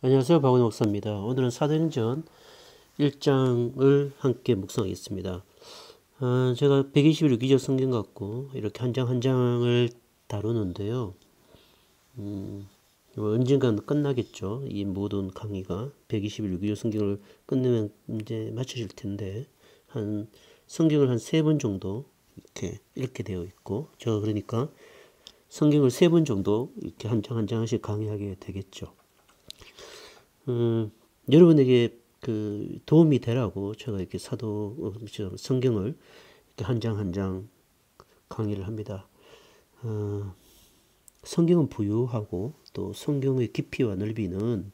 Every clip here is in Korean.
안녕하세요. 박원희 목사입니다. 오늘은 사도행전 1장을 함께 묵상하겠습니다. 제가 121일 기적 성경 갖고 이렇게 한 장 한 장을 다루는데요. 언젠간 끝나겠죠. 이 모든 강의가 121일 기적 성경을 끝내면 이제 마쳐질 텐데 성경을 한 3번 정도 이렇게 읽게 되어 있고, 제가 그러니까 성경을 3번 정도 이렇게 한 장 한 장씩 강의하게 되겠죠. 여러분에게 도움이 되라고 제가 이렇게 성경을 이렇게 한 장 한 장 강의를 합니다. 성경은 부유하고 또 성경의 깊이와 넓이는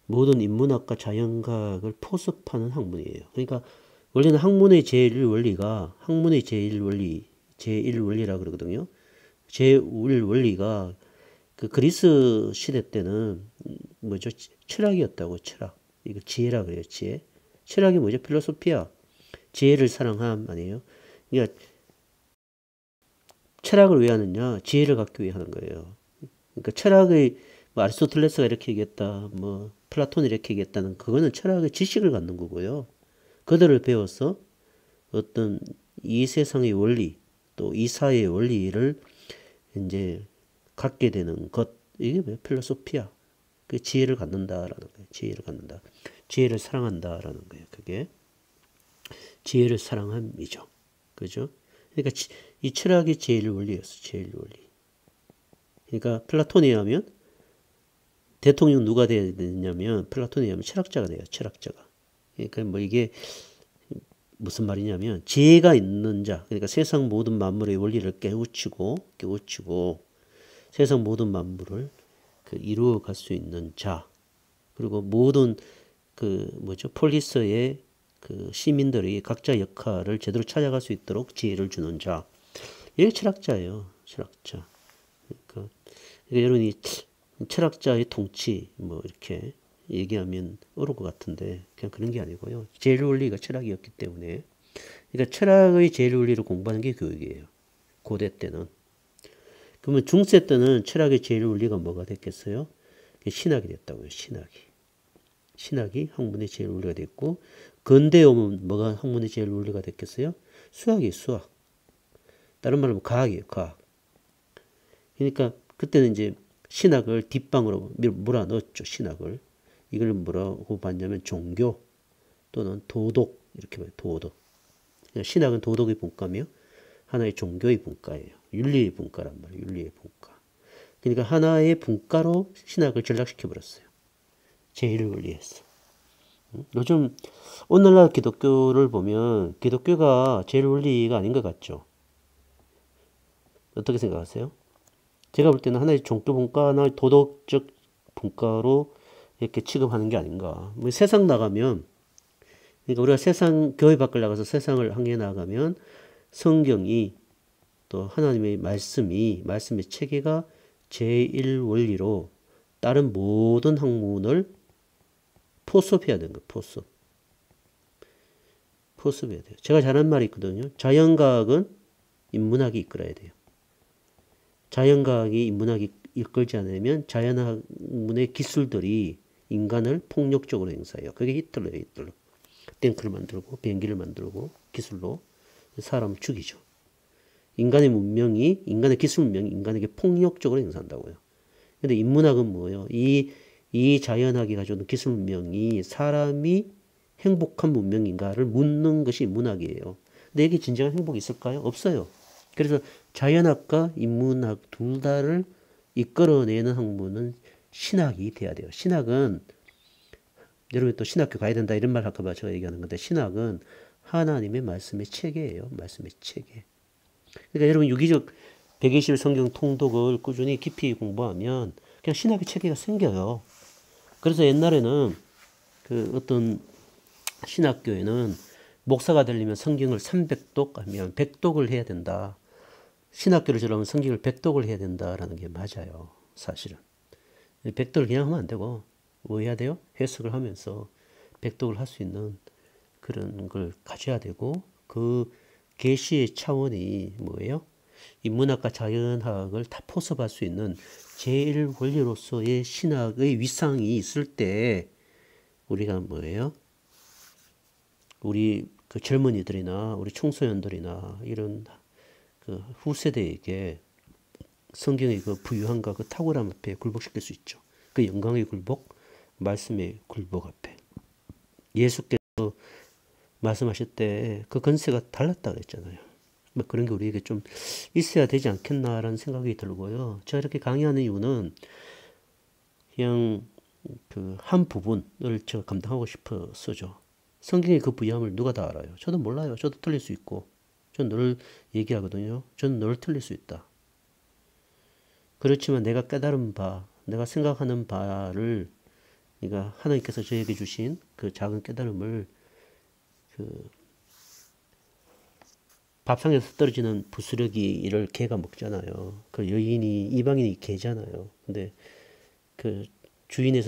모든 인문학과 자연과학을 포섭하는 학문이에요. 그러니까 원래는 학문의 제1원리라 그러거든요. 제1원리가 그 그리스 시대 때는 뭐죠? 철학이었다고. 철학. 이거 지혜라 그래요. 지혜. 철학이 뭐죠? 필로소피아. 지혜를 사랑함 아니에요? 그러니까 철학을 왜 하느냐? 지혜를 갖기 위해 하는 거예요. 그러니까 철학의 아리스토텔레스가 이렇게 얘기했다. 플라톤이 이렇게 얘기했다는 그거는 철학의 지식을 갖는 거고요. 그들을 배워서 어떤 이 세상의 원리 또 이 사회의 원리를 이제 갖게 되는 것, 이게 뭐예요? 필로소피아. 그 지혜를 갖는다라는 거예요. 지혜를 갖는다. 지혜를 사랑한다라는 거예요. 그게 지혜를 사랑함이죠. 그죠? 그러니까 이 철학이 제일 원리였어. 제일 원리. 그러니까 플라톤에 의하면 대통령 누가 돼야 되냐면 플라톤에 의하면 철학자가 돼요. 철학자가. 그러니까 이게 무슨 말이냐면 지혜가 있는 자, 그러니까 세상 모든 만물의 원리를 깨우치고 세상 모든 만물을 이루어 갈 수 있는 자, 그리고 모든 폴리스의 시민들이 각자 역할을 제대로 찾아갈 수 있도록 지혜를 주는 자. 이게 철학자예요. 철학자. 그러니까 여러분이 철학자의 통치 이렇게 얘기하면 어려울 것 같은데 그냥 그런 게 아니고요. 제일 원리가 철학이었기 때문에, 그러니까 철학의 제일 원리를 공부하는 게 교육이에요. 고대 때는. 그러면 중세 때는 철학의 제일 원리가 뭐가 됐겠어요? 신학이 됐다고요. 신학이 학문의 제일 원리가 됐고, 근대에 오면 뭐가 학문의 제일 원리가 됐겠어요? 수학이에요. 수학. 다른 말로 하면 과학이에요. 과학. 그러니까 그때는 이제 신학을 뒷방으로 몰아넣었죠. 신학을. 이걸 뭐라고 봤냐면 종교 또는 도덕, 이렇게 봐요. 도덕. 신학은 도덕의 분과며 하나의 종교의 분과예요. 윤리의 분과란 말이에요. 윤리의 분과. 그러니까 하나의 분과로 신학을 전락시켜 버렸어요. 제일 원리에서. 요즘 오늘날 기독교를 보면 기독교가 제일 원리가 아닌 것 같죠. 어떻게 생각하세요? 제가 볼 때는 하나의 종교 분과나 도덕적 분과로 이렇게 취급하는 게 아닌가. 세상 나가면, 그러니까 우리가 교회 밖을 나가서 세상을 향해 나가면 성경이 또 하나님의 말씀의 체계가 제1원리로 다른 모든 학문을 포섭해야 되는 거예요. 포섭해야 돼요. 제가 잘하는 말이 있거든요. 자연과학은 인문학이 이끌어야 돼요. 자연과학이 인문학이 이끌지 않으면 자연학문의 기술들이 인간을 폭력적으로 행사해요. 그게 히틀러예요. 히틀러. 탱크를 만들고 비행기를 만들고 기술로 사람을 죽이죠. 인간의 기술 문명이 인간에게 폭력적으로 행사한다고요. 근데 인문학은 뭐예요? 이 자연학이 가져오는 기술 문명이 사람이 행복한 문명인가를 묻는 것이 인문학이에요. 근데 이게 진정한 행복이 있을까요? 없어요. 그래서 자연학과 인문학 둘 다를 이끌어내는 학문은 신학이 돼야 돼요. 신학은, 여러분 또 신학교 가야 된다 이런 말 할까봐 제가 얘기하는 건데, 신학은 하나님의 말씀의 체계예요. 말씀의 체계. 그러니까 여러분 유기적 120일 성경 통독을 꾸준히 깊이 공부하면 그냥 신학의 체계가 생겨요. 그래서 옛날에는 어떤 신학교에는 목사가 되려면 성경을 300독 아니면 100독을 해야 된다. 신학교를 졸업하면 성경을 100독을 해야 된다라는 게 맞아요. 사실은. 100독을 그냥 하면 안 되고 뭐 해야 돼요? 해석을 하면서 100독을 할 수 있는 그런 걸 가져야 되고, 그 계시의 차원이 뭐예요? 인문학과 자연학을 다 포섭할 수 있는 제일 원리로서의 신학의 위상이 있을 때 우리가 뭐예요? 우리 그 젊은이들이나 우리 청소년들이나 이런 그 후세대에게 성경의 그 부유함과 그 탁월함 앞에 굴복시킬 수 있죠. 그 영광의 굴복, 말씀의 굴복 앞에. 예수께서 말씀하실 때 그 권세가 달랐다 그랬잖아요. 뭐 그런 게 우리에게 좀 있어야 되지 않겠나라는 생각이 들고요. 제가 이렇게 강의하는 이유는 그냥 그 한 부분을 제가 감당하고 싶어서죠. 성경의 그 부유함을 누가 다 알아요? 저도 몰라요. 저도 틀릴 수 있고. 저는 늘 얘기하거든요. 저는 늘 틀릴 수 있다. 그렇지만 내가 깨달은 바, 내가 생각하는 바를, 그러니까 하나님께서 저에게 주신 그 작은 깨달음을 그 밥상에서 떨어지는 부스러기를 개가 먹잖아요. 그 여인이 이방인이 개잖아요. 근데 그 주인의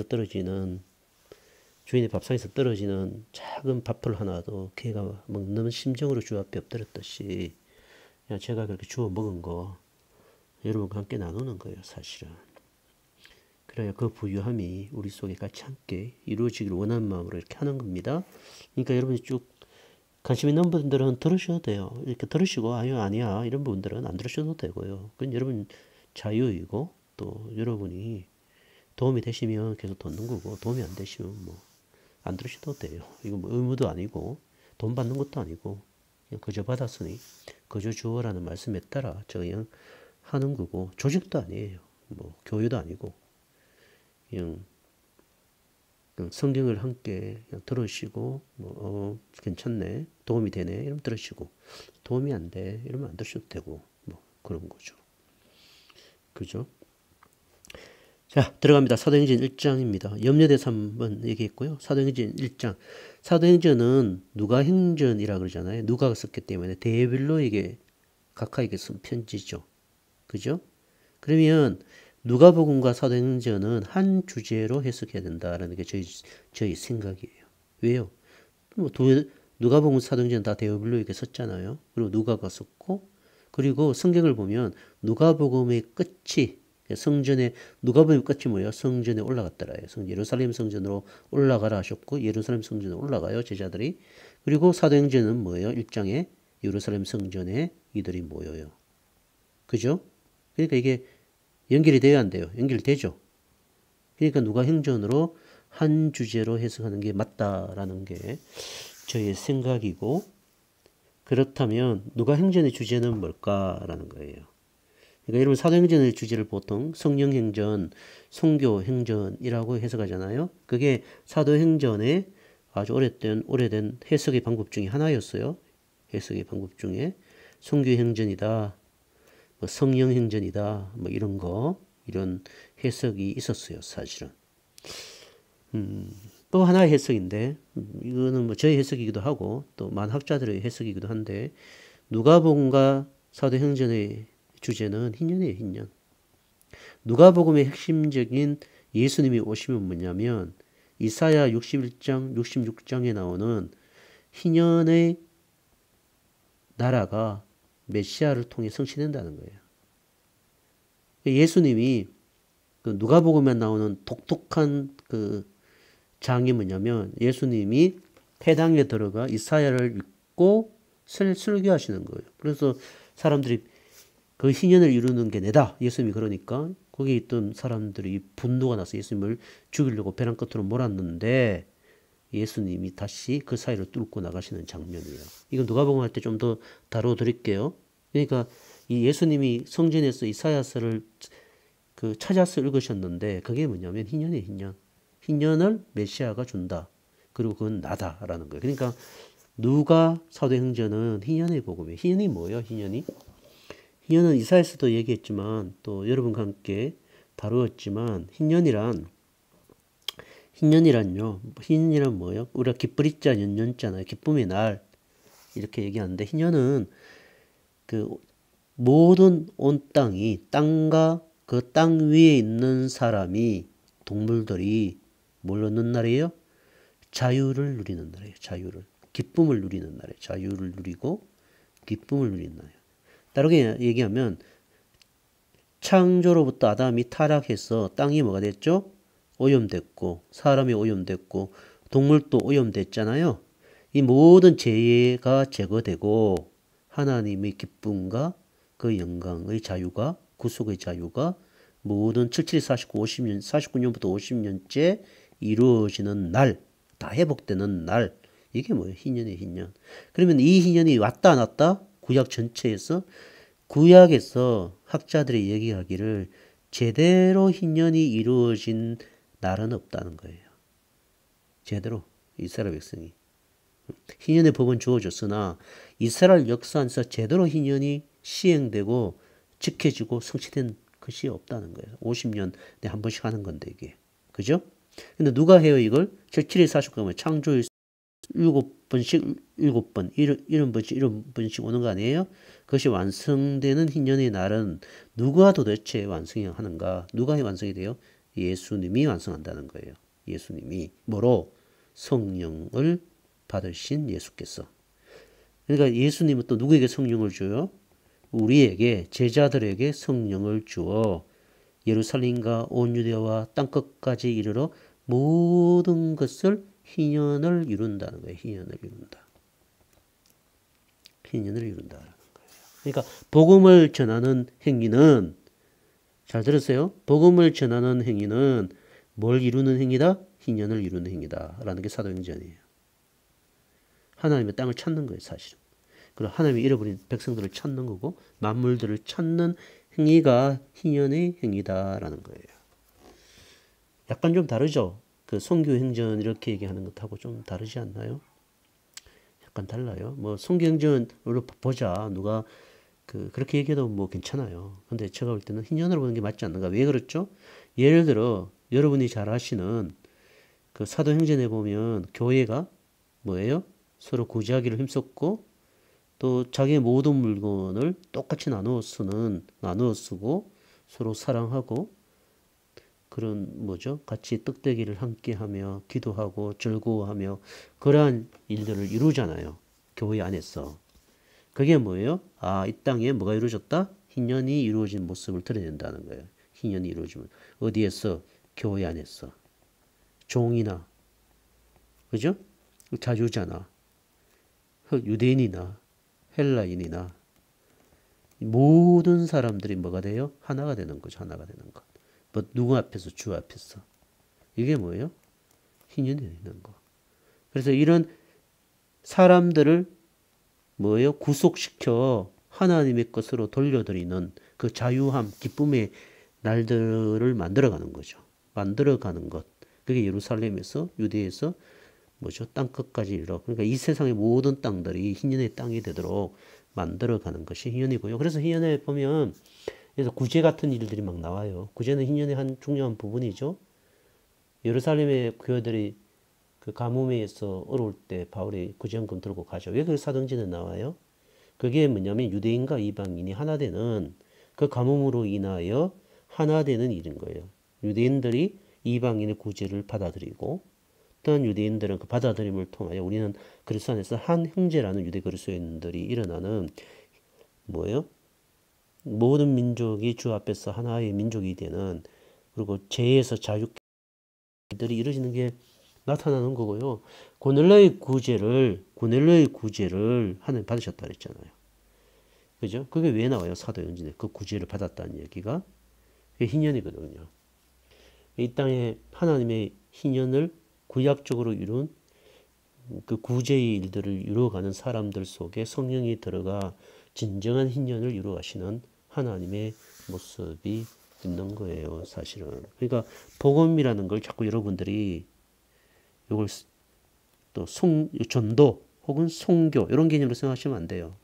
밥상에서 떨어지는 작은 밥풀 하나도 개가 먹는 심정으로 주 앞에 엎드렸듯이 그냥 제가 그렇게 주워 먹은 거 여러분과 함께 나누는 거예요, 사실은. 그래야 그 부유함이 우리 속에 같이 함께 이루어지기를 원하는 마음으로 이렇게 하는 겁니다. 그러니까 여러분이 쭉 관심 있는 분들은 들으셔도 돼요. 이렇게 들으시고 아니야 이런 분들은 안 들으셔도 되고요. 그건 여러분 자유이고 또 여러분이 도움이 되시면 계속 듣는 거고 도움이 안 되시면 뭐 안 들으셔도 돼요. 이거 뭐 의무도 아니고 돈 받는 것도 아니고 그냥 그저 받았으니 그저 주어라는 말씀에 따라 저 그냥 하는 거고 조직도 아니에요. 뭐 교회도 아니고 그냥 성경을 함께 그냥 들으시고 괜찮네 도움이 되네 이러면 들으시고 도움이 안 돼 이러면 안 들으셔도 되고 뭐 그런 거죠. 그죠? 자, 들어갑니다. 사도행전 1장입니다. 염려대사 한번 얘기했고요. 사도행전 1장. 사도행전은 누가행전이라 그러잖아요. 누가가 썼기 때문에 데빌로에게 각하에게 쓴 편지죠. 그죠? 그러면 누가복음과 사도행전은 한 주제로 해석해야 된다라는 게 저희 생각이에요. 왜요? 뭐 누가복음, 사도행전 다 데빌로에게 썼잖아요. 그리고 누가가 썼고 그리고 성경을 보면 누가복음의 끝이 성전에 누가복음의 끝이 뭐예요? 성전에 올라갔더라요. 예루살렘 성전으로 올라가라 하셨고 예루살렘 성전에 올라가요 제자들이. 그리고 사도행전은 뭐예요? 1장에 예루살렘 성전에 이들이 모여요. 그죠? 그러니까 이게 연결이 돼야 안 돼요? 연결되죠. 그러니까 누가행전으로 한 주제로 해석하는 게 맞다라는 게 저의 생각이고 그렇다면 누가행전의 주제는 뭘까라는 거예요. 그러니까 여러분 사도행전의 주제를 보통 성령행전, 성교행전이라고 해석하잖아요. 그게 사도행전의 아주 오래된 해석의 방법 중에 하나였어요. 해석의 방법 중에 성교행전이다, 뭐 성령행전이다, 뭐 이런 해석이 있었어요, 사실은. 또 하나의 해석인데 이거는 뭐 저의 해석이기도 하고 또 많은 학자들의 해석이기도 한데 누가복음과 사도행전의 주제는 희년이에요, 희년. 누가복음의 핵심적인 예수님이 오시면 뭐냐면 이사야 61장, 66장에 나오는 희년의 나라가 메시아를 통해 성취된다는 거예요. 예수님이 그 누가복음에 나오는 독특한 그 장이 뭐냐면 예수님이 회당에 들어가 이사야를 읽고 설교하시는 거예요. 그래서 사람들이 그 희년을 이루는 게 내다. 예수님이 그러니까 거기에 있던 사람들이 분노가 나서 예수님을 죽이려고 배낭 끝으로 몰았는데 예수님이 다시 그 사이를 뚫고 나가시는 장면이에요. 이건 누가복음 할 때 좀 더 다뤄드릴게요. 그러니까 이 예수님이 성전에서 이사야서를 그 찾아서 읽으셨는데 그게 뭐냐면 희년이에요, 희년. 희년을 메시아가 준다. 그리고 그건 나다라는 거예요. 그러니까 누가 사도행전은 희년의 복음이에요. 희년이 뭐예요? 희년은 이사야서도 얘기했지만 또 여러분과 함께 다루었지만 희년이란 뭐예요? 우리가 기쁘리자 연년자잖아요. 기쁨의 날 이렇게 얘기하는데 희년은 그 모든 온 땅과 그 땅 위에 있는 사람이 동물들이 뭘 얻는 날이에요? 자유를 누리는 날이에요. 기쁨을 누리는 날이에요. 자유를 누리고 기쁨을 누리는 날이에요. 다르게 얘기하면 창조로부터 아담이 타락해서 땅이 뭐가 됐죠? 오염됐고 사람이 오염됐고 동물도 오염됐잖아요. 이 모든 죄가 제거되고 하나님의 기쁨과 그 영광의 자유가 구속의 자유가 모든 77, 49, 50년, 49년부터 50년째 이루어지는 날, 다 회복되는 날. 이게 뭐예요? 희년의 희년. 그러면 이 희년이 왔다 안 왔다? 구약 전체에서 구약에서 학자들이 얘기하기를 제대로 희년이 이루어진 날은 없다는 거예요. 제대로 이스라엘 백성이. 희년의 법은 주어졌으나 이스라엘 역사 안에서 제대로 희년이 시행되고 지켜지고 성취된 것이 없다는 거예요. 50년에 한 번씩 하는 건데 이게. 그죠? 근데 누가 해요 이걸? 77일 49면 창조일 7번씩 7번 이런 번씩 오는 거 아니에요? 그것이 완성되는 희년의 날은 누가 도대체 완성하는가? 누가 완성이 돼요? 예수님이 완성한다는 거예요. 예수님이 뭐로? 성령을 받으신 예수께서. 그러니까 예수님은 또 누구에게 성령을 줘요? 우리에게 제자들에게 성령을 주어 예루살렘과 온 유대와 땅끝까지 이르러 모든 것을 희년을 이룬다는 거예요. 희년을 이룬다. 희년을 이룬다는 거예요. 그러니까 복음을 전하는 행위는 잘 들으세요. 복음을 전하는 행위는 뭘 이루는 행위다? 희년을 이루는 행위다. 라는 게 사도행전이에요. 하나님의 땅을 찾는 거예요. 사실은. 그리고 하나님이 잃어버린 백성들을 찾는 거고 만물들을 찾는 행위가 희년의 행위다라는 거예요. 약간 좀 다르죠? 그 선교행전 이렇게 얘기하는 것하고 좀 다르지 않나요? 약간 달라요. 뭐 선교행전으로 보자. 누가 그렇게 얘기해도 뭐 괜찮아요. 근데 제가 볼 때는 희년으로 보는 게 맞지 않는가? 왜 그렇죠? 예를 들어 여러분이 잘 아시는 그 사도행전에 보면 교회가 뭐예요? 서로 구제하기를 힘썼고 또 자기의 모든 물건을 똑같이 나누어 쓰고 서로 사랑하고 그런 뭐죠? 같이 떡대기를 함께하며 기도하고 즐거워하며 그러한 일들을 이루잖아요. 교회 안에서. 그게 뭐예요? 아, 이 땅에 뭐가 이루어졌다? 희년이 이루어진 모습을 드러낸다는 거예요. 희년이 이루어지면 어디에서? 교회 안에서. 종이나 그죠? 자주자나 유대인이나 헬라인이나 모든 사람들이 뭐가 돼요? 하나가 되는 거죠. 하나가 되는 것. 뭐 누구 앞에서? 주 앞에서. 이게 뭐예요? 희년이 되는 거. 그래서 이런 사람들을 뭐예요? 구속시켜 하나님의 것으로 돌려드리는 그 자유함, 기쁨의 날들을 만들어가는 거죠. 만들어가는 것. 그게 예루살렘에서 유대에서 뭐죠? 땅끝까지 이르러. 그러니까 이 세상의 모든 땅들이 희년의 땅이 되도록 만들어가는 것이 희년이고요. 그래서 희년에 보면 그래서 구제 같은 일들이 막 나와요. 구제는 희년의 한 중요한 부분이죠. 예루살렘의 교회들이 그 가뭄에서 어려울 때 바울이 구제연금 들고 가죠. 왜 그 사도행전에 나와요? 그게 뭐냐면 유대인과 이방인이 하나 되는 그 가뭄으로 인하여 하나 되는 일인 거예요. 유대인들이 이방인의 구제를 받아들이고 또한 유대인들은 그 받아들임을 통하여 우리는 그리스도 안에서 한 형제라는 유대 그리스도인들이 일어나는 뭐예요? 모든 민족이 주 앞에서 하나의 민족이 되는 그리고 죄에서 자유들이 이루어지는 게 나타나는 거고요. 고넬료의 구제를 하나님 받으셨다 그랬잖아요. 그죠? 그게 왜 나와요? 사도행전에 그 구제를 받았다는 얘기가 그게 희년이거든요. 이 땅에 하나님의 희년을 구약적으로 이룬 그 구제의 일들을 이루어가는 사람들 속에 성령이 들어가 진정한 희년을 이루어가시는 하나님의 모습이 있는 거예요, 사실은. 그러니까 복음이라는 걸 자꾸 여러분들이 이걸 또 전도 혹은 송교 이런 개념으로 생각하시면 안 돼요.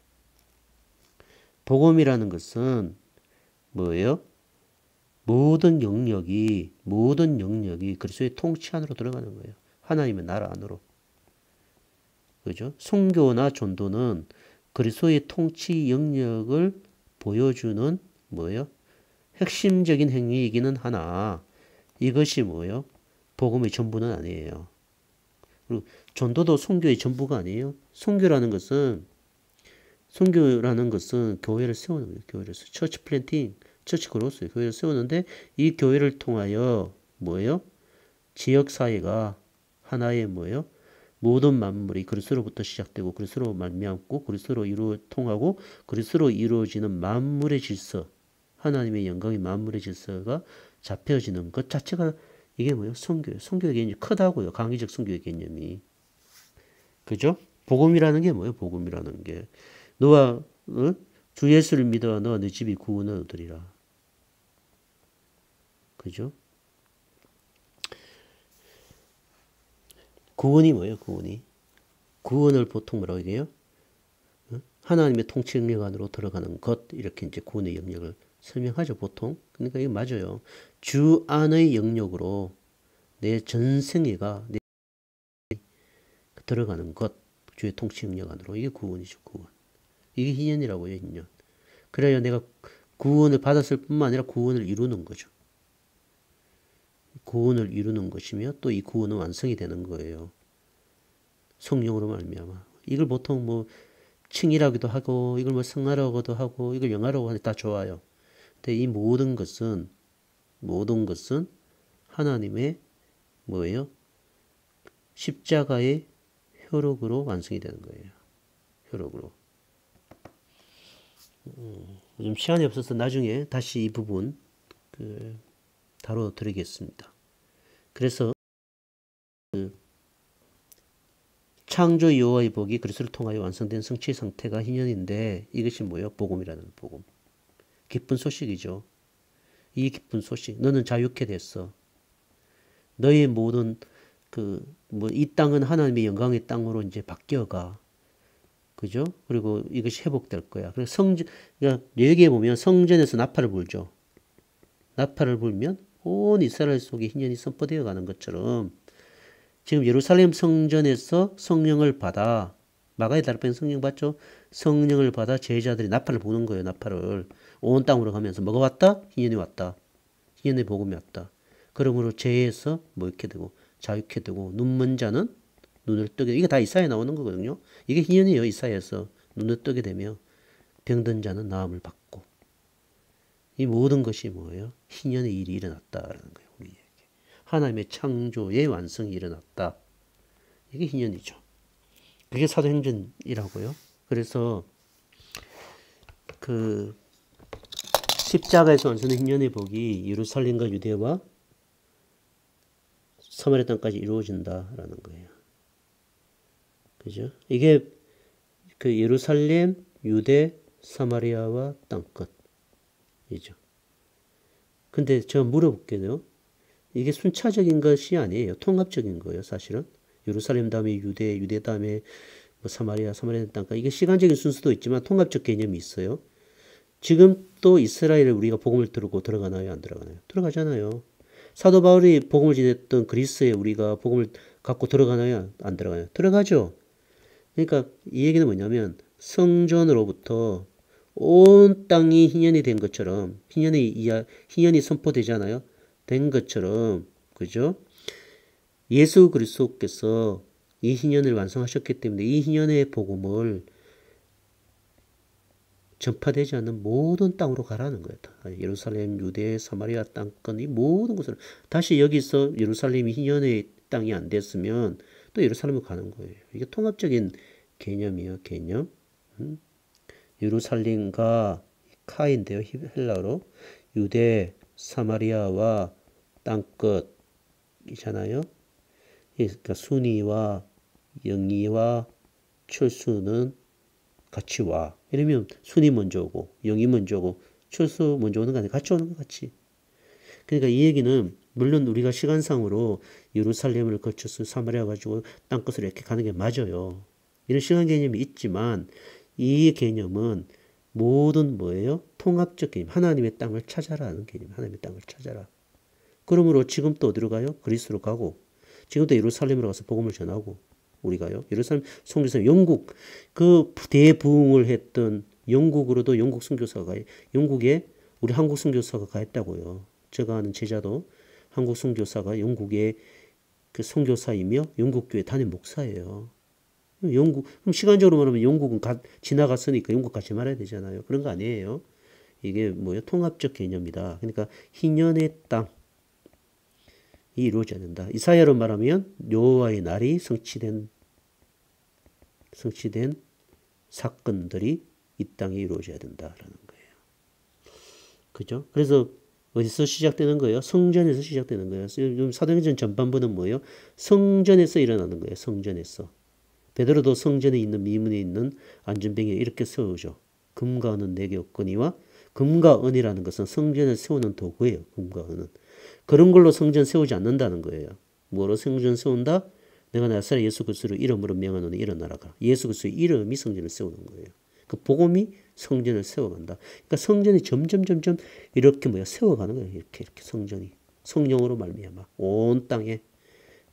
복음이라는 것은 뭐예요? 모든 영역이 그리스도의 통치 안으로 들어가는 거예요. 하나님의 나라 안으로. 그죠? 송교나 전도는 그리스도의 통치 영역을 보여주는 뭐예요? 핵심적인 행위이기는 하나 이것이 뭐예요? 복음의 전부는 아니에요. 그리고 전도도 송교의 전부가 아니에요. 송교라는 것은 선교라는 것은 교회를 세우는 거예요. 교회를 처치 플랜팅, 처치 그로스 교회를 세우는데 이 교회를 통하여 뭐예요? 지역 사회가 하나의 뭐예요? 모든 만물이 그리스도로부터 시작되고 그리스도로 말미암고 그리스도로 통하고 그리스도로 이루어지는 만물의 질서, 하나님의 영광의 만물의 질서가 잡혀지는 것 자체가 이게 뭐예요? 선교예요. 선교의 개념이 크다고요. 강의적 선교의 개념이. 그죠? 복음이라는 게 뭐예요? 복음이라는 게. 너와 주 예수를 믿어 너와 네 집이 구원을 얻으리라. 그죠? 구원이 뭐예요? 구원을 보통 뭐라고 얘기해요? 하나님의 통치 영역 안으로 들어가는 것, 이렇게 이제 구원의 영역을 설명하죠, 보통. 그러니까 이게 맞아요. 주 안의 영역으로 내 전생애가 들어가는 것, 주의 통치 영역 안으로. 이게 구원이죠, 구원. 이게 희년이라고요, 희년. 그래야 내가 구원을 받았을 뿐만 아니라 구원을 이루는 거죠. 구원을 이루는 것이며 또 이 구원은 완성이 되는 거예요. 성령으로 말미암아. 이걸 보통 뭐 칭이라기도 하고 이걸 뭐 성화라고도 하고 이걸 영화라고 하는데 다 좋아요. 근데 이 모든 것은 하나님의 뭐예요? 십자가의 효력으로 완성이 되는 거예요. 효력으로. 좀 시간이 없어서 나중에 다시 이 부분 다뤄드리겠습니다. 그래서 창조 여호와의 복이 그리스도를 통하여 완성된 성취의 상태가 희년인데 이것이 뭐예요? 복음이라는 복음. 기쁜 소식이죠. 이 기쁜 소식. 너는 자유케 됐어. 너의 모든 이 땅은 하나님의 영광의 땅으로 이제 바뀌어가. 그죠? 그리고 이것이 회복될 거야. 그래서 그러니까 여기에 보면 성전에서 나팔을 불죠. 나팔을 불면 온 이스라엘 속에 희년이 선포되어 가는 것처럼 지금 예루살렘 성전에서 성령을 받아 마가의 다락방에서 성령 받죠. 성령을 받아 제자들이 나팔을 부는 거예요. 나팔을 온 땅으로 가면서 뭐가 왔다? 희년이 왔다. 희년의 복음이 왔다. 그러므로 죄에서 뭐 이렇게 되고 자유케 되고 눈먼 자는 눈을 뜨게. 이게 다 이사야에 나오는 거거든요. 이게 희년이에요. 이사야에서 눈을 뜨게 되며 병든 자는 나음을 받고. 이 모든 것이 뭐예요? 희년의 일이 일어났다라는 거예요. 우리에게. 하나님의 창조의 완성이 일어났다. 이게 희년이죠. 그게 사도행전이라고요. 그래서 십자가에서 완성된 희년의 복이 예루살렘과 유대와 사마리아 땅까지 이루어진다라는 거예요. 그죠? 이게 예루살렘, 유대, 사마리아와 땅끝이죠. 근데 제가 물어볼게요. 이게 순차적인 것이 아니에요. 통합적인 거예요, 사실은. 예루살렘 다음에 유대, 유대 다음에 뭐 사마리아, 사마리아 땅까지. 이게 시간적인 순서도 있지만 통합적 개념이 있어요. 지금 또 이스라엘에 우리가 복음을 들고 들어가나요? 안 들어가나요? 들어가잖아요. 사도 바울이 복음을 지냈던 그리스에 우리가 복음을 갖고 들어가나요? 안 들어가나요? 들어가죠. 그러니까 이 얘기는 뭐냐면 성전으로부터 온 땅이 희년이 된 것처럼 희년이 선포되잖아요. 된 것처럼 그죠? 예수 그리스도께서 이 희년을 완성하셨기 때문에 이 희년의 복음을 전파되지 않는 모든 땅으로 가라는 거예요. 예루살렘, 유대, 사마리아 땅권 이 모든 곳을 다시 여기서 예루살렘이 희년의 땅이 안 됐으면 또 예루살렘으로 가는 거예요. 이게 통합적인 개념이에요. 개념. 예루살렘과 카인데요. 헬라어로 유대, 사마리아와 땅끝이잖아요. 그러니까 순이와 영이와 철수는 같이 와. 이러면 순이 먼저 오고 영이 먼저 오고 철수 먼저 오는 거 아니야. 같이 오는 거 같이. 그러니까 이 얘기는 물론 우리가 시간상으로 예루살렘을 거쳐서 사마리아 가지고 땅끝으로 이렇게 가는 게 맞아요. 이런 시간 개념이 있지만 이 개념은 모든 뭐예요? 통합적 개념. 하나님의 땅을 찾아라는 개념. 하나님의 땅을 찾아라. 그러므로 지금 또 어디로 가요? 그리스로 가고 지금도 예루살렘으로 가서 복음을 전하고 우리가요. 예루살렘 선교사 영국 대부흥을 했던 영국으로도 영국 선교사가 영국에 우리 한국 선교사가 가 있다고요. 제가 아는 제자도 한국 선교사가 영국의 선교사이며 영국 교회 담임 목사예요. 영국, 그럼 시간적으로 말하면 영국은 지나갔으니까 영국 같이 말해야 되잖아요. 그런 거 아니에요. 이게 뭐예요? 통합적 개념이다. 그러니까 희년의 땅이 이루어져야 된다. 이사야로 말하면 여호와의 날이 성취된 사건들이 이 땅에 이루어져야 된다라는 거예요. 그죠? 그래서 어디서 시작되는 거예요? 성전에서 시작되는 거예요. 사도행전 전반부는 뭐예요? 성전에서 일어나는 거예요. 성전에서. 베드로도 성전에 있는 미문에 있는 안전병에 이렇게 세우죠. 금과 은은 내게 없거니와 금과 은이라는 것은 성전을 세우는 도구예요. 금과 은은. 그런 걸로 성전 세우지 않는다는 거예요. 뭐로 성전 세운다? 내가 나사렛 예수 그리스도를 이름으로 명하노니 일어나라가. 예수 그리스도의 이름이 성전을 세우는 거예요. 그 복음이 성전을 세워간다. 그러니까 성전이 점점 이렇게 세워가는 거예요. 이렇게 성전이 성령으로 말미암아 온 땅에.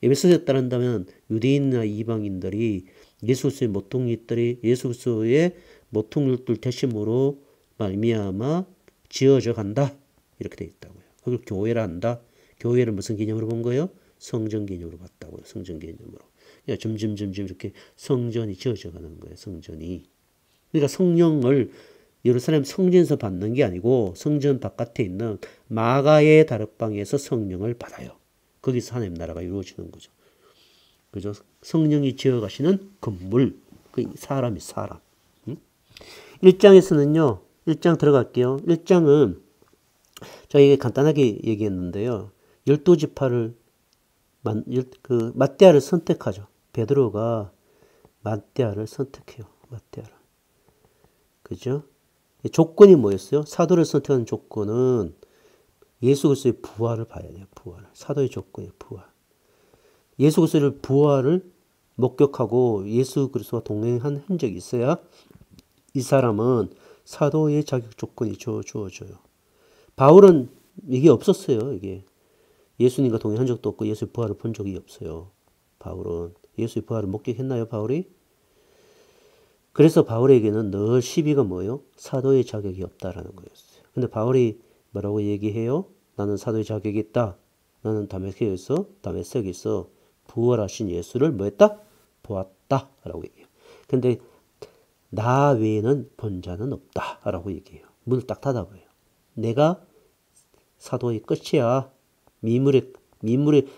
에베소서에 따른다면 유대인이나 이방인들이 예수 그리스도의 모퉁이들이 예수 그리스도의 모퉁이들 대심으로 말미암아 지어져 간다. 이렇게 돼 있다고요. 그걸 교회라 한다. 교회를 무슨 개념으로 본 거예요? 성전 개념으로 봤다고요. 성전 개념으로. 그러니까 점점 이렇게 성전이 지어져 가는 거예요. 성전이. 그러니까 성령을 예루살렘 성전에서 받는 게 아니고 성전 바깥에 있는 마가의 다락방에서 성령을 받아요. 거기서 하나님 나라가 이루어지는 거죠. 그죠? 성령이 지어가시는 건물. 그 사람이 사람. 1장에서는요. 1장 들어갈게요. 1장은 저희가 간단하게 얘기했는데요. 12지파를 맏대아를 선택하죠. 베드로가 맏대아를 선택해요. 맏대아를. 그죠? 조건이 뭐였어요? 사도를 선택하는 조건은 예수 그리스도의 부활을 봐야 돼요. 부활. 사도의 조건이에요. 부활. 예수 그리스도의 부활을 목격하고 예수 그리스도와 동행한 흔적이 있어야 이 사람은 사도의 자격 조건이 주어져요. 바울은 이게 없었어요. 이게 예수님과 동행한 적도 없고 예수의 부활을 본 적이 없어요. 바울은 예수의 부활을 목격했나요? 바울이? 그래서 바울에게는 늘 시비가 뭐예요? 사도의 자격이 없다라는 거였어요. 근데 바울이 뭐라고 얘기해요? 나는 사도의 자격이 있다. 나는 다메섹에서 부활하신 예수를 뭐 했다? 보았다. 라고 얘기해요. 근데 나 외에는 본 자는 없다. 라고 얘기해요. 문을 딱 닫아봐요. 내가 사도의 끝이야.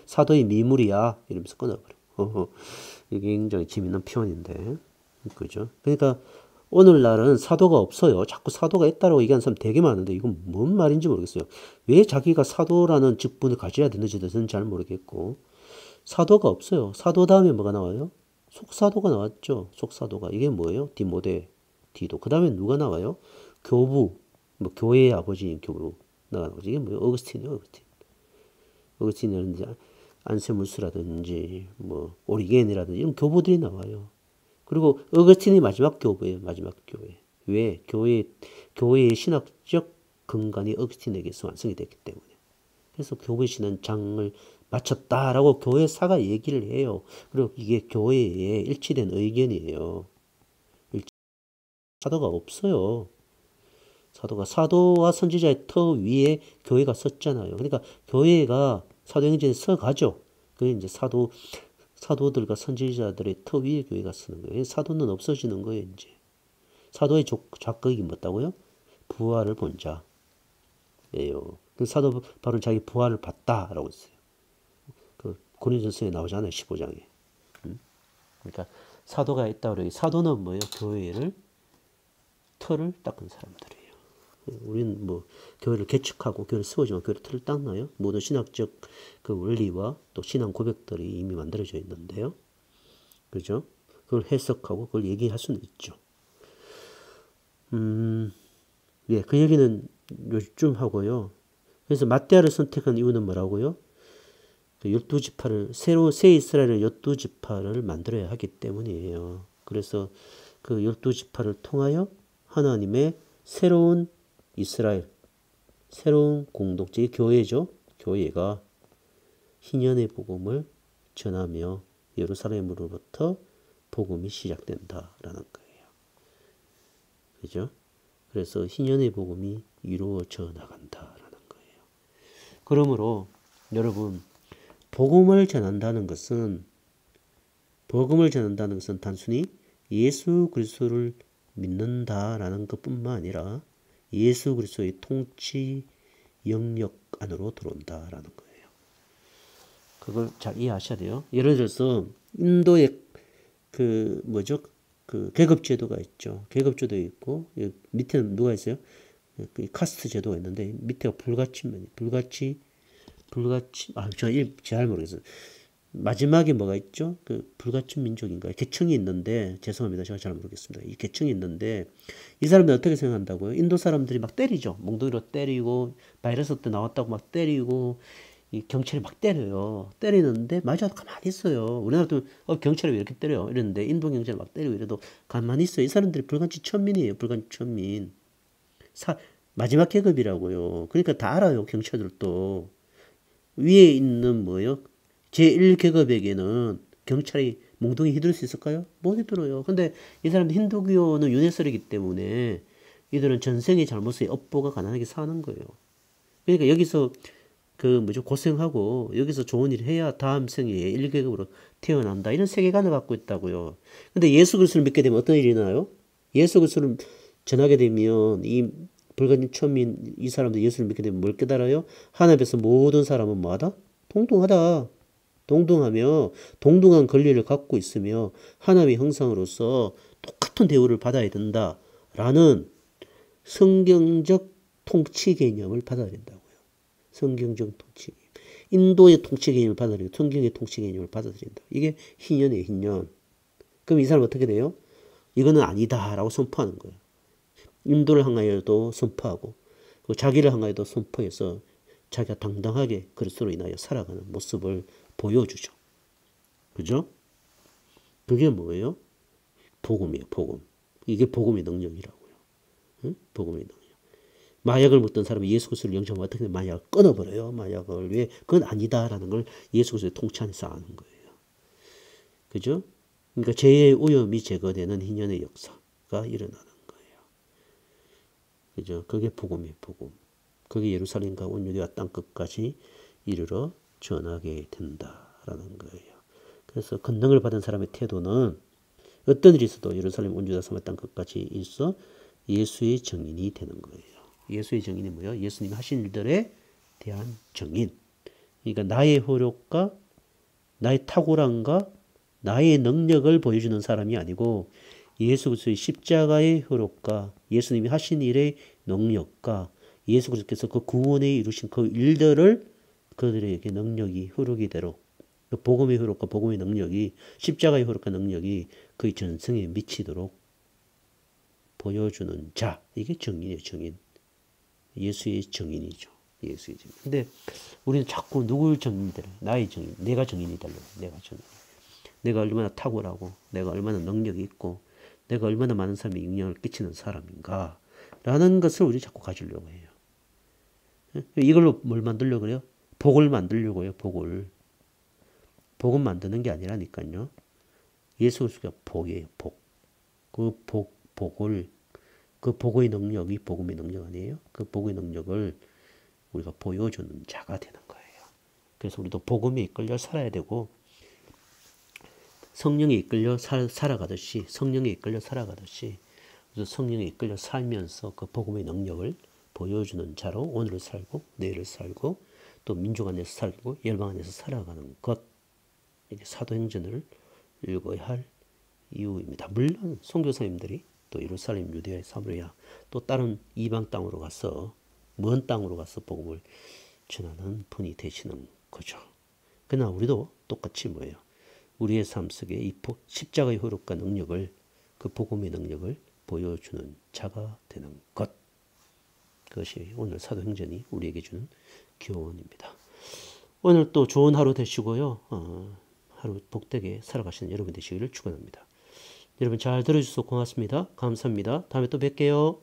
사도의 미물이야. 이러면서 끊어버려. 이게 굉장히 재밌는 표현인데. 그죠? 그러니까 오늘날은 사도가 없어요. 자꾸 사도가 있다라고 얘기하는 사람 되게 많은데 이건 뭔 말인지 모르겠어요. 왜 자기가 사도라는 직분을 가져야 되는지도 저는 잘 모르겠고 사도가 없어요. 사도 다음에 뭐가 나와요? 속사도가 나왔죠. 속사도가. 이게 뭐예요? 디모데, 디도. 그 다음에 누가 나와요? 교부, 교회의 아버지인 교부 나가는 거죠. 이게 뭐예요? 어거스틴이요. 어거스틴이라든지 안세무스라든지 오리겐이라든지 이런 교부들이 나와요. 그리고 어거스틴이 마지막 교부예요. 마지막 교회. 왜? 교회의 신학적 근간이 어거스틴에게서 완성이 됐기 때문에. 그래서 교회 신앙장을 마쳤다라고 교회사가 얘기를 해요. 그리고 이게 교회에 일치된 의견이에요. 사도가 없어요. 사도와 선지자의 터 위에 교회가 섰잖아요. 그러니까 교회가 사도행전에 서가죠. 그게 이제 사도들과 선지자들의 터 위에 교회가 서는 거예요. 사도는 없어지는 거예요, 이제. 사도의 자격이 뭐다고요? 부활을 본 자예요. 사도 바로 자기 부활을 봤다라고 했어요. 그 고린도서에 나오잖아요, 15장에. 그러니까 사도가 있다 그래요. 사도는 뭐예요? 교회를 틀을 닦은 사람들이에요. 우리는 교회를 개척하고 교회를 세우지만 교회를 틀을 닦나요? 모든 신학적 그 원리와 또 신앙 고백들이 이미 만들어져 있는데요. 그죠? 그걸 해석하고 그걸 얘기할 수는 있죠. 예, 그 얘기는 요즘 하고요. 그래서 맏대아를 선택한 이유는 뭐라고요? 그 12지파를 새 이스라엘의 12지파를 만들어야 하기 때문이에요. 그래서 그 12지파를 통하여 하나님의 새로운 이스라엘, 새로운 공동체, 교회죠. 교회가 희년의 복음을 전하며 예루살렘으로부터 복음이 시작된다라는 거예요. 그죠? 그래서 희년의 복음이 이루어져 나간다라는 거예요. 그러므로 여러분 복음을 전한다는 것은 복음을 전한다는 것은 단순히 예수 그리스도를 믿는다라는 것뿐만 아니라 예수 그리스도의 통치 영역 안으로 들어온다라는 거예요. 그걸 잘 이해하셔야 돼요. 예를 들어서 인도의 그 뭐죠? 그 계급 제도가 있죠. 계급 제도 있고 밑에는 누가 있어요? 그 카스트 제도가 있는데 밑에가 불가치 잘 모르겠어요. 마지막에 뭐가 있죠? 그 불가침 민족인가 계층이 있는데 죄송합니다. 제가 잘 모르겠습니다. 이 계층이 있는데 이 사람들이 어떻게 생각한다고요? 인도 사람들이 막 때리죠. 몽둥이로 때리고 바이러스 때 나왔다고 막 때리고 이 경찰이 막 때려요. 때리는데 맞아 가만히 있어요. 우리나라도 경찰이 왜 이렇게 때려요? 이랬는데 인도 경찰이 막 때리고 이래도 가만히 있어요. 이 사람들이 불간치 천민이에요. 불간치 천민. 마지막 계급이라고요. 그러니까 다 알아요. 경찰들도. 위에 있는 뭐요? 제1계급에게는 경찰이 몽둥이 휘둘 수 있을까요? 못 휘둘러요. 근데 이 사람들 힌두교는 유네스이기 때문에 이들은 전생의 잘못에 업보가 가난하게 사는 거예요. 그러니까 여기서 그 뭐죠 고생하고 여기서 좋은 일을 해야 다음 생에 1계급으로 태어난다. 이런 세계관을 갖고 있다고요. 근데 예수 그리스도를 믿게 되면 어떤 일이 일어나요? 예수 그리스도를 전하게 되면 이 불가진 천민 이 사람들 예수를 믿게 되면 뭘 깨달아요? 하나님 앞에서 모든 사람은 뭐하다? 동등하다. 동등하며 동등한 권리를 갖고 있으며 하나님의 형상으로서 똑같은 대우를 받아야 된다라는 성경적 통치 개념을 받아야 된다고요. 성경적 통치 개념. 인도의 통치 개념을 받아들이고 성경의 통치 개념을 받아들인다. 이게 희년이에요. 희년. 그럼 이 사람은 어떻게 돼요? 이거는 아니다라고 선포하는 거예요. 인도를 향하여도 선포하고 자기를 향하여도 선포해서 자기가 당당하게 그리스도로 인하여 살아가는 모습을 보여주죠. 그죠? 그게 뭐예요? 복음이에요. 복음. 이게 복음의 능력이라고요. 응? 복음의 능력. 마약을 먹던 사람이 예수 그리스도를 영접하면 어떻게 마약을 끊어버려요. 마약을. 왜? 그건 아니다라는 걸 예수 그리스도의 통치 안에서 아는 거예요. 그죠? 그러니까 죄의 오염이 제거되는 희년의 역사가 일어나는 거예요. 그죠? 그게 복음이에요. 복음. 그게 예루살렘과 온 유대와 땅 끝까지 이르러 전하게 된다라는 거예요. 그래서 권능을 받은 사람의 태도는 어떤 일이 있어도 예루살렘, 온 유다, 사마리아 땅 끝까지 있어 예수의 증인이 되는 거예요. 예수의 증인이 뭐예요? 예수님이 하신 일들에 대한 증인. 그러니까 나의 효력과 나의 탁월함과 나의 능력을 보여주는 사람이 아니고 예수 그리스도의 십자가의 효력과 예수님이 하신 일의 능력과 예수 그리스도께서 그 구원에 이루신 그 일들을 그들에게 능력이 효력이 되도록 그 복음의 효력과 복음의 능력이 십자가의 효력과 능력이 그의 전성에 미치도록 보여주는 자. 이게 증인이에요. 증인. 예수의 증인이죠. 예수의 증인. 근데 우리는 자꾸 누굴 증인이 되려? 나의 증인. 내가 증인이 되려고. 내가 증인. 내가 얼마나 탁월하고 내가 얼마나 능력이 있고 내가 얼마나 많은 사람에 영향을 끼치는 사람인가 라는 것을 우리 자꾸 가지려고 해요. 이걸로 뭘 만들려고 그래요? 복을 만들려고 해요. 복을. 복은 만드는 게 아니라니까요. 예수 그리스도가 복이에요. 복. 그 복을 그 복의 능력이 복음의 능력 아니에요? 그 복의 능력을 우리가 보여주는 자가 되는 거예요. 그래서 우리도 복음에 이끌려 살아야 되고 성령에 이끌려 살아가듯이 성령에 이끌려 살아가듯이 그래서 성령에 이끌려 살면서 그 복음의 능력을 보여주는 자로 오늘을 살고 내일을 살고 또 민족 안에서 살고 열방 안에서 살아가는 것. 이게 사도행전을 읽어야 할 이유입니다. 물론 선교사님들이 또 예루살렘, 유대야, 사마리아 또 다른 이방 땅으로 가서 먼 땅으로 가서 복음을 전하는 분이 되시는 거죠. 그러나 우리도 똑같이 뭐예요? 우리의 삶 속에 이 십자가의 효력과 능력을 그 복음의 능력을 보여주는 자가 되는 것. 그것이 오늘 사도행전이 우리에게 주는 교훈입니다. 오늘 또 좋은 하루 되시고요. 하루 복되게 살아가시는 여러분 되시기를 축원합니다. 여러분 잘 들어주셔서 고맙습니다. 감사합니다. 다음에 또 뵐게요.